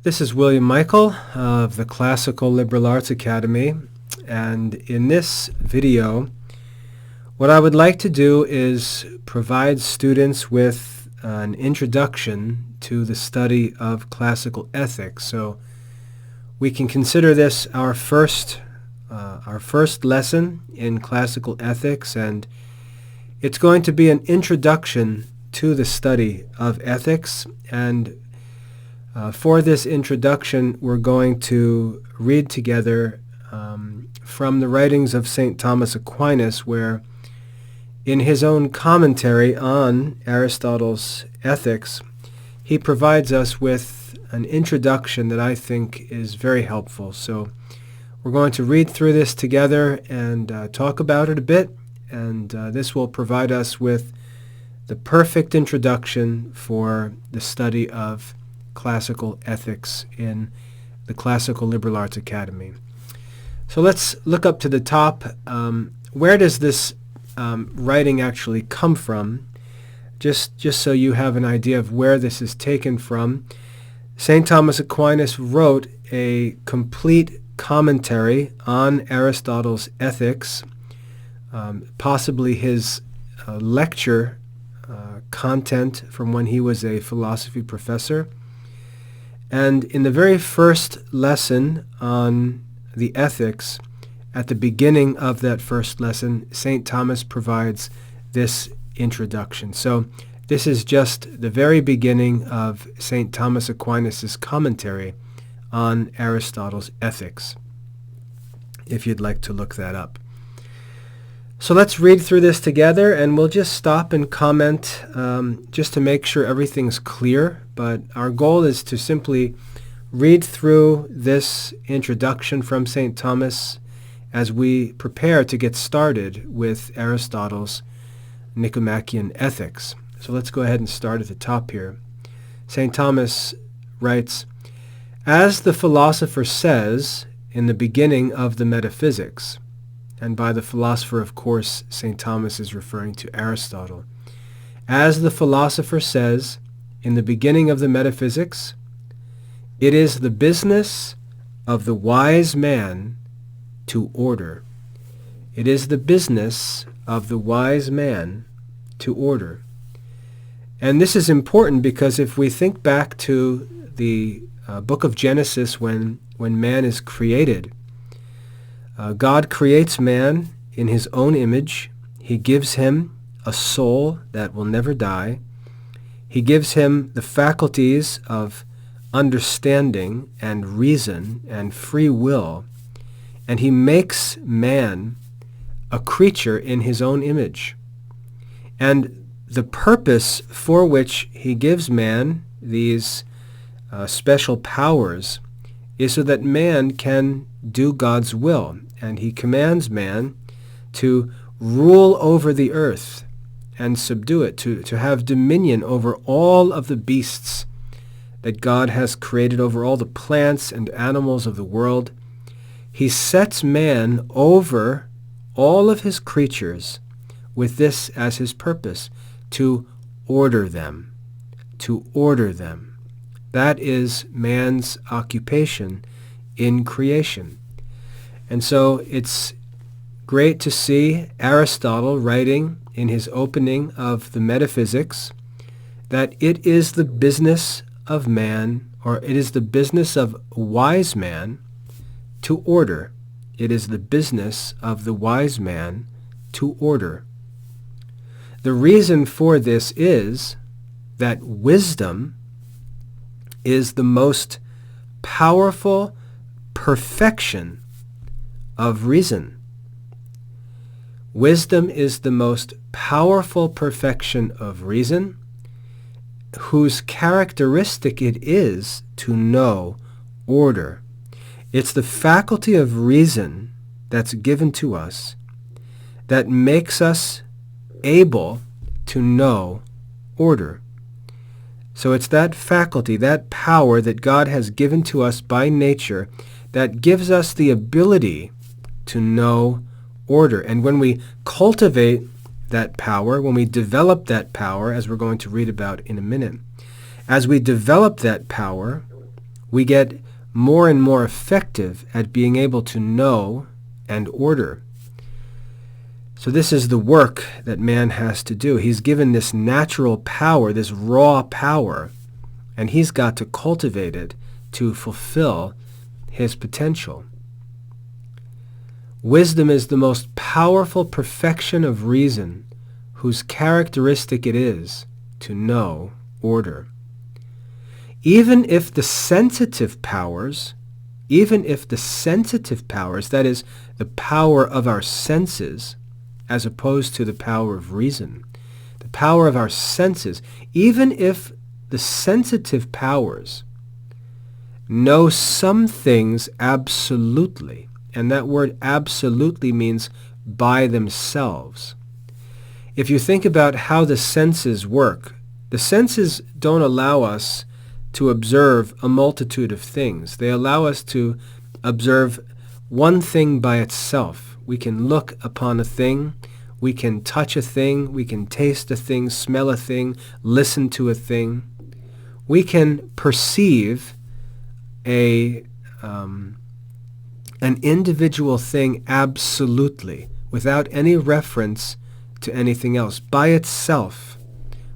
This is William Michael of the Classical Liberal Arts Academy, and in this video what I would like to do is provide students with an introduction to the study of classical ethics. So we can consider this our first lesson in classical ethics, and it's going to be an introduction to the study of ethics. And for this introduction, we're going to read together from the writings of St. Thomas Aquinas, where in his own commentary on Aristotle's Ethics, he provides us with an introduction that I think is very helpful. So we're going to read through this together and talk about it a bit, and this will provide us with the perfect introduction for the study of classical ethics in the Classical Liberal Arts Academy. So let's look up to the top. Where does this writing actually come from? Just so you have an idea of where this is taken from, St. Thomas Aquinas wrote a complete commentary on Aristotle's Ethics, possibly his lecture content from when he was a philosophy professor. And in the very first lesson on the ethics, at the beginning of that first lesson, St. Thomas provides this introduction. So this is just the very beginning of St. Thomas Aquinas' commentary on Aristotle's Ethics, if you'd like to look that up. So let's read through this together, and we'll just stop and comment just to make sure everything's clear. But our goal is to simply read through this introduction from St. Thomas as we prepare to get started with Aristotle's Nicomachean Ethics. So let's go ahead and start at the top here. St. Thomas writes, "As the philosopher says in the beginning of the Metaphysics," and by the philosopher, of course, St. Thomas is referring to Aristotle. "As the philosopher says in the beginning of the Metaphysics, it is the business of the wise man to order." It is the business of the wise man to order. And this is important because if we think back to the book of Genesis, when man is created, God creates man in his own image. He gives him a soul that will never die. He gives him the faculties of understanding and reason and free will, and he makes man a creature in his own image. And the purpose for which he gives man these special powers is so that man can do God's will. And he commands man to rule over the earth and subdue it, to have dominion over all of the beasts that God has created, over all the plants and animals of the world. He sets man over all of his creatures with this as his purpose, to order them, to order them. That is man's occupation in creation. And so it's great to see Aristotle writing in his opening of the Metaphysics that it is the business of man, or it is the business of a wise man to order. It is the business of the wise man to order. The reason for this is that wisdom is the most powerful perfection of reason. Wisdom is the most powerful perfection of reason, whose characteristic it is to know order. It's the faculty of reason that's given to us that makes us able to know order. So it's that faculty, that power that God has given to us by nature that gives us the ability to know order. And when we cultivate that power, when we develop that power, as we're going to read about in a minute, as we develop that power, we get more and more effective at being able to know and order. So this is the work that man has to do. He's given this natural power, this raw power, and he's got to cultivate it to fulfill his potential. Wisdom is the most powerful perfection of reason, whose characteristic it is to know order. Even if the sensitive powers, that is, the power of our senses, as opposed to the power of reason, the power of our senses, even if the sensitive powers know some things absolutely, and that word absolutely means by themselves. If you think about how the senses work, the senses don't allow us to observe a multitude of things. They allow us to observe one thing by itself. We can look upon a thing, we can touch a thing, we can taste a thing, smell a thing, listen to a thing. We can perceive an individual thing absolutely, without any reference to anything else, by itself.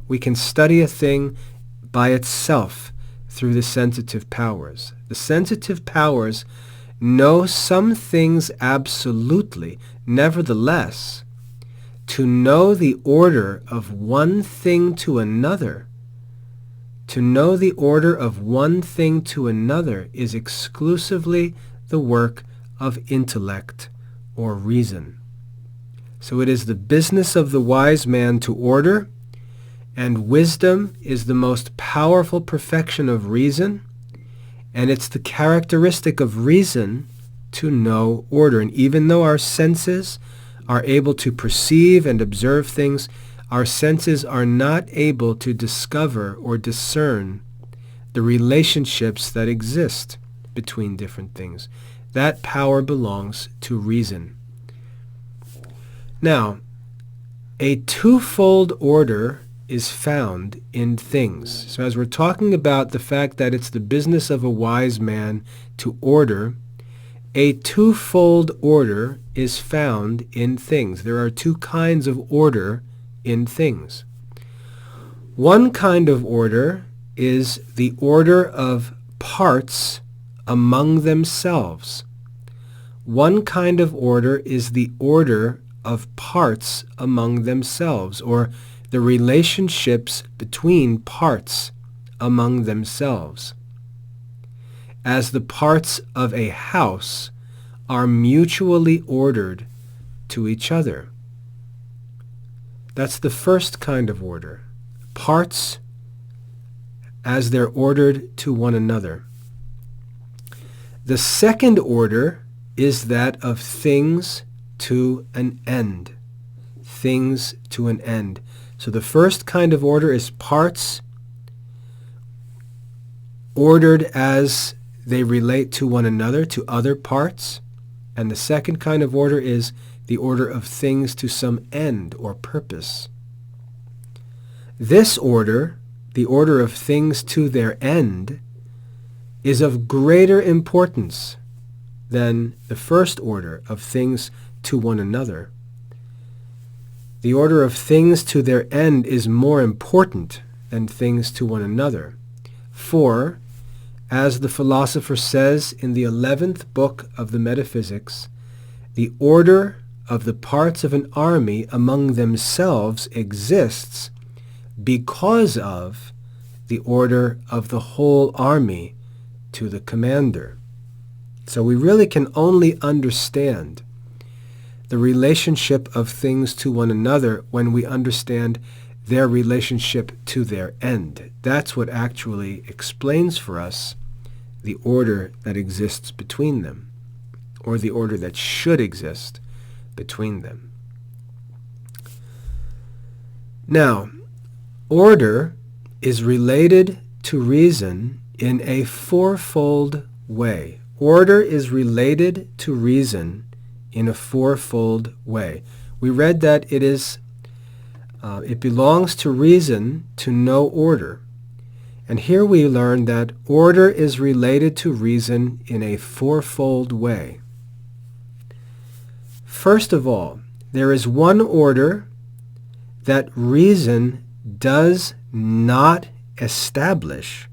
We can study a thing by itself through the sensitive powers. The sensitive powers know some things absolutely. Nevertheless, to know the order of one thing to another, is exclusively the work of intellect or reason. So it is the business of the wise man to order, and wisdom is the most powerful perfection of reason, and it's the characteristic of reason to know order. And even though our senses are able to perceive and observe things, our senses are not able to discover or discern the relationships that exist between different things. That power belongs to reason. Now, a twofold order is found in things. So as we're talking about the fact that it's the business of a wise man to order, a twofold order is found in things. There are two kinds of order in things. One kind of order is the order of parts among themselves. One kind of order is the order of parts among themselves, or the relationships between parts among themselves. As the parts of a house are mutually ordered to each other. That's the first kind of order. Parts as they're ordered to one another. The second order is that of things to an end. Things to an end. So the first kind of order is parts ordered as they relate to one another, to other parts. And the second kind of order is the order of things to some end or purpose. This order, the order of things to their end, is of greater importance than the first order of things to one another. The order of things to their end is more important than things to one another. For, as the philosopher says in the 11th book of the Metaphysics, the order of the parts of an army among themselves exists because of the order of the whole army to the commander. So we really can only understand the relationship of things to one another when we understand their relationship to their end. That's what actually explains for us the order that exists between them, or the order that should exist between them. Now, order is related to reason in a fourfold way. Order is related to reason in a fourfold way. We read that it belongs to reason to know order. And here we learn that order is related to reason in a fourfold way. First of all, there is one order that reason does not establish.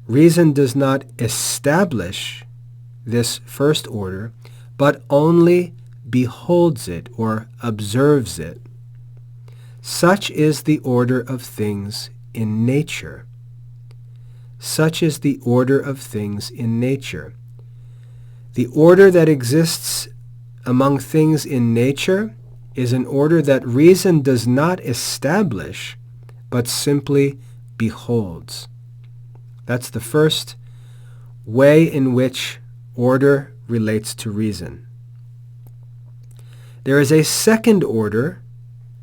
Reason does not establish this first order, but only beholds it or observes it. Such is the order of things in nature. Such is the order of things in nature. The order that exists among things in nature is an order that reason does not establish, but simply beholds. That's the first way in which order relates to reason. There is a second order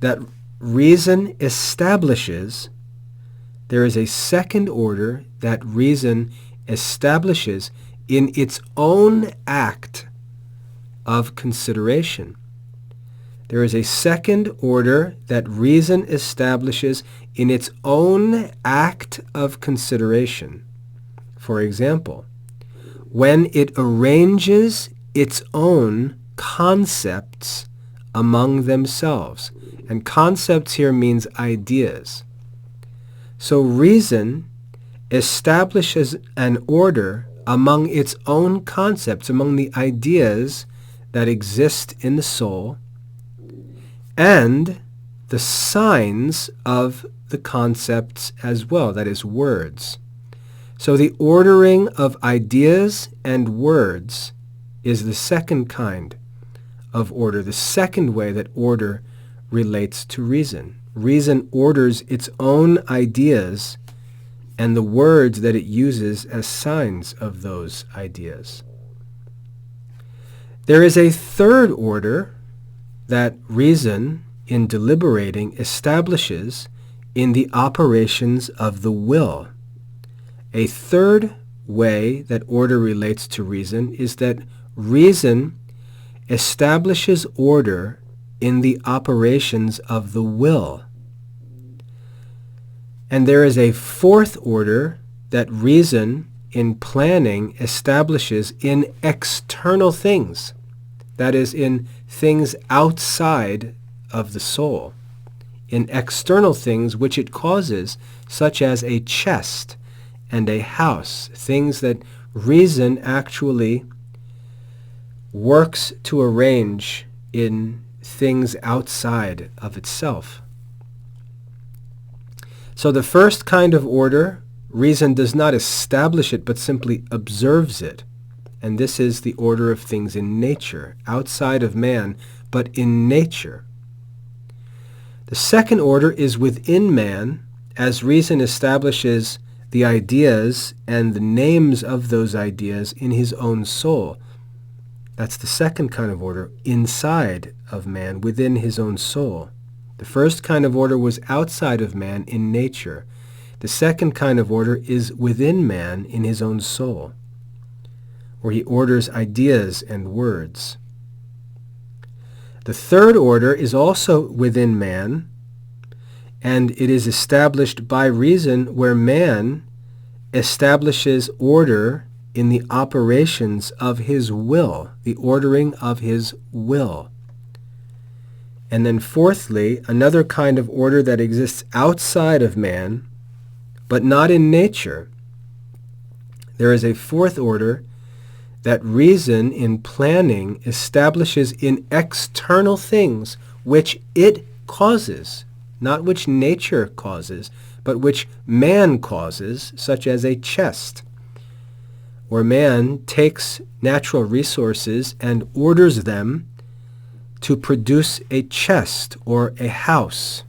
that reason establishes. There is a second order that reason establishes in its own act of consideration. There is a second order that reason establishes in its own act of consideration. For example, when it arranges its own concepts among themselves. And concepts here means ideas. So reason establishes an order among its own concepts, among the ideas that exist in the soul, and the signs of the concepts as well, that is, words. So the ordering of ideas and words is the second kind of order, the second way that order relates to reason. Reason orders its own ideas and the words that it uses as signs of those ideas. There is a third order that reason, in deliberating, establishes in the operations of the will. A third way that order relates to reason is that reason establishes order in the operations of the will. And there is a fourth order that reason, in planning, establishes in external things. That is, in things outside of the soul. In external things which it causes, such as a chest and a house, things that reason actually works to arrange in things outside of itself. So the first kind of order, reason does not establish it, but simply observes it. And this is the order of things in nature, outside of man, but in nature. The second order is within man, as reason establishes the ideas and the names of those ideas in his own soul. That's the second kind of order, inside of man, within his own soul. The first kind of order was outside of man in nature. The second kind of order is within man in his own soul, where he orders ideas and words. The third order is also within man, and it is established by reason, where man establishes order in the operations of his will, the ordering of his will. And then fourthly, another kind of order that exists outside of man, but not in nature. There is a fourth order that reason, in planning, establishes in external things which it causes, not which nature causes, but which man causes, such as a chest, where man takes natural resources and orders them to produce a chest or a house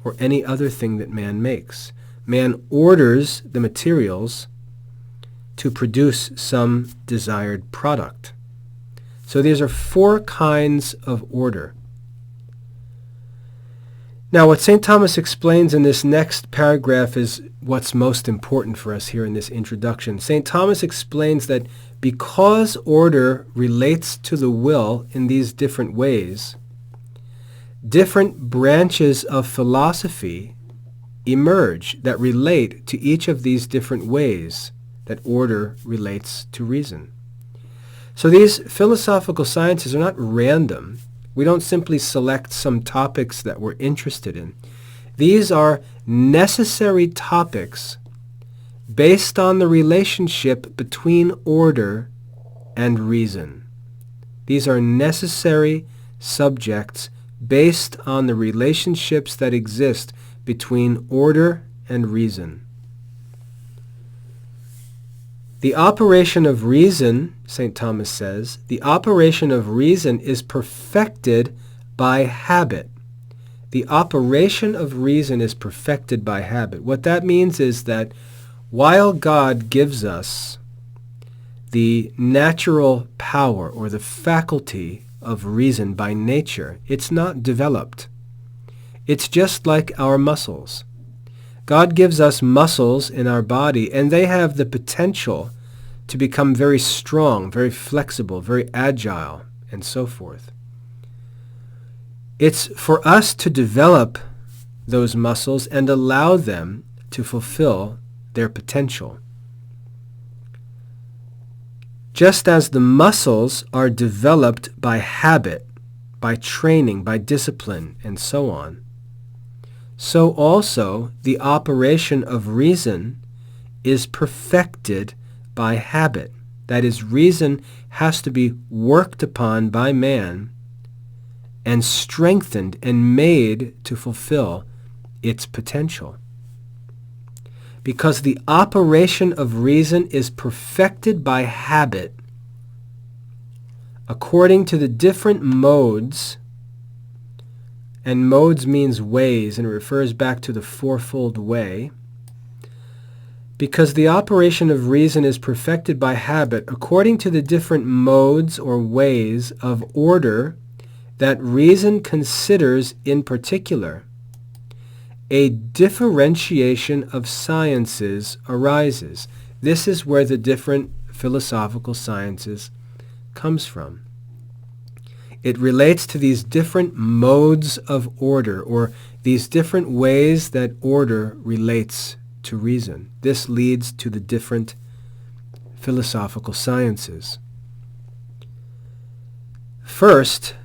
or any other thing that man makes. Man orders the materials to produce some desired product. So these are four kinds of order. Now, what St. Thomas explains in this next paragraph is what's most important for us here in this introduction. St. Thomas explains that because order relates to the will in these different ways, different branches of philosophy emerge that relate to each of these different ways that order relates to reason. So these philosophical sciences are not random. We don't simply select some topics that we're interested in. These are necessary topics based on the relationship between order and reason. These are necessary subjects based on the relationships that exist between order and reason. The operation of reason, St. Thomas says, the operation of reason is perfected by habit. The operation of reason is perfected by habit. What that means is that while God gives us the natural power or the faculty of reason by nature, it's not developed. It's just like our muscles. God gives us muscles in our body, and they have the potential to become very strong, very flexible, very agile, and so forth. It's for us to develop those muscles and allow them to fulfill their potential. Just as the muscles are developed by habit, by training, by discipline, and so on, so also the operation of reason is perfected by habit. That is, reason has to be worked upon by man and strengthened and made to fulfill its potential. Because the operation of reason is perfected by habit according to the different modes, and modes means ways, and it refers back to the fourfold way. Because the operation of reason is perfected by habit according to the different modes or ways of order that reason considers in particular, a differentiation of sciences arises. This is where the different philosophical sciences comes from. It relates to these different modes of order, or these different ways that order relates to reason. This leads to the different philosophical sciences. First,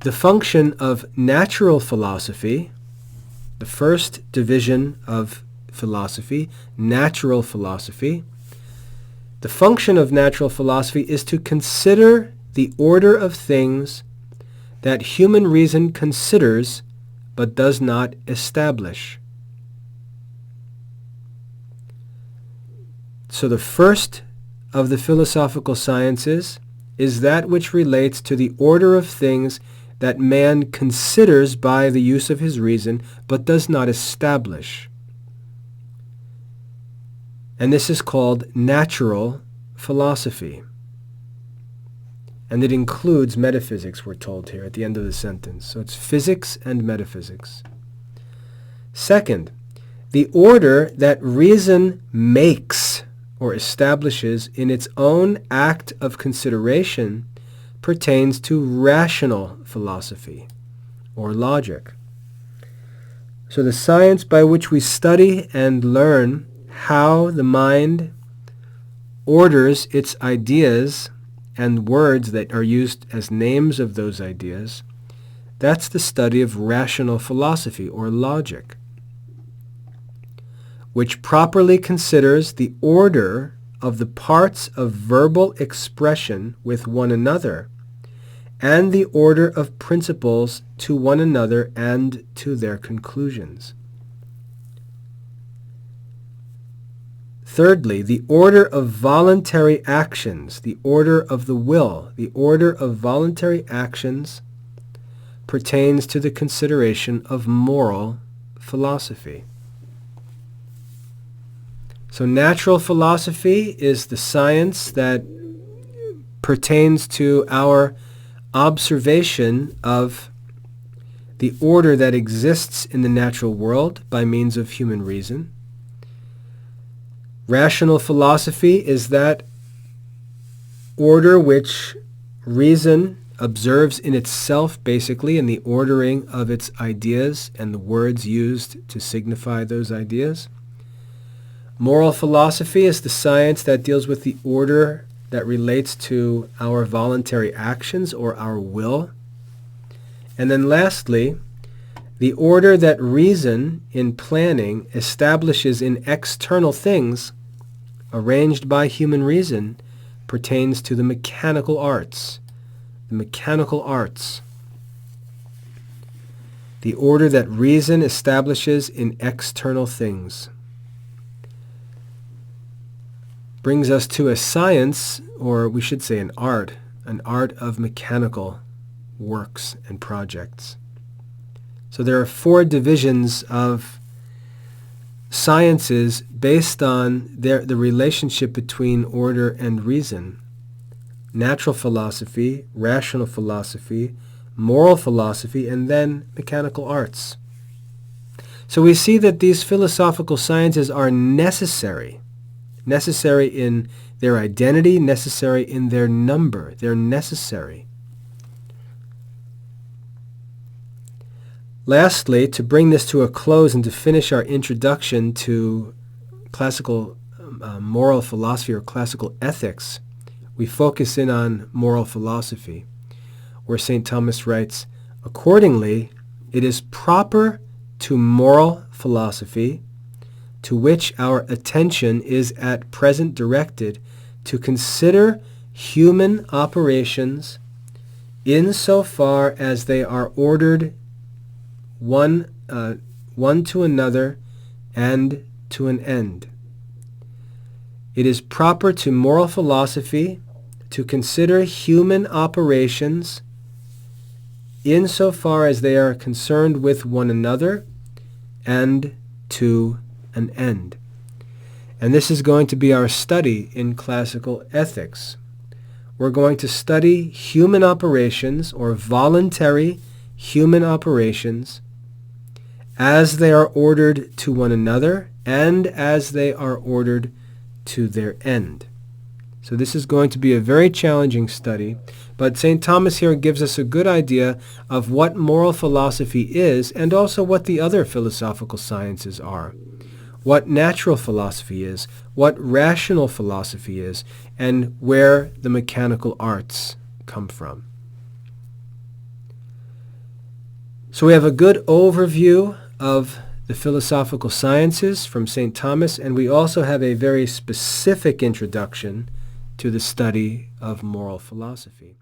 the function of natural philosophy, the first division of philosophy, natural philosophy. The function of natural philosophy is to consider the order of things that human reason considers but does not establish. So the first of the philosophical sciences is that which relates to the order of things that man considers by the use of his reason, but does not establish. And this is called natural philosophy. And it includes metaphysics, we're told here at the end of the sentence. So it's physics and metaphysics. Second, the order that reason makes or establishes in its own act of consideration pertains to rational philosophy, or logic. So the science by which we study and learn how the mind orders its ideas and words that are used as names of those ideas, that's the study of rational philosophy, or logic, which properly considers the order of the parts of verbal expression with one another, and the order of principles to one another and to their conclusions. Thirdly, the order of voluntary actions, the order of the will, the order of voluntary actions pertains to the consideration of moral philosophy. So natural philosophy is the science that pertains to our observation of the order that exists in the natural world by means of human reason. Rational philosophy is that order which reason observes in itself, basically, in the ordering of its ideas and the words used to signify those ideas. Moral philosophy is the science that deals with the order that relates to our voluntary actions or our will. And then lastly, the order that reason in planning establishes in external things arranged by human reason pertains to the mechanical arts. The mechanical arts. The order that reason establishes in external things brings us to a science, or we should say an art of mechanical works and projects. So there are 4 divisions of sciences based on the relationship between order and reason. Natural philosophy, rational philosophy, moral philosophy, and then mechanical arts. So we see that these philosophical sciences are necessary in their identity, necessary in their number. They're necessary. Lastly, to bring this to a close and to finish our introduction to classical moral philosophy or classical ethics, we focus in on moral philosophy, where St. Thomas writes, "Accordingly, it is proper to moral philosophy, to which our attention is at present directed, to consider human operations insofar as they are ordered one to another and to an end." It is proper to moral philosophy to consider human operations insofar as they are concerned with one another and to an end. And this is going to be our study in classical ethics. We're going to study human operations, or voluntary human operations, as they are ordered to one another and as they are ordered to their end. So this is going to be a very challenging study, but St. Thomas here gives us a good idea of what moral philosophy is and also what the other philosophical sciences are, what natural philosophy is, what rational philosophy is, and where the mechanical arts come from. So we have a good overview of the philosophical sciences from St. Thomas, and we also have a very specific introduction to the study of moral philosophy.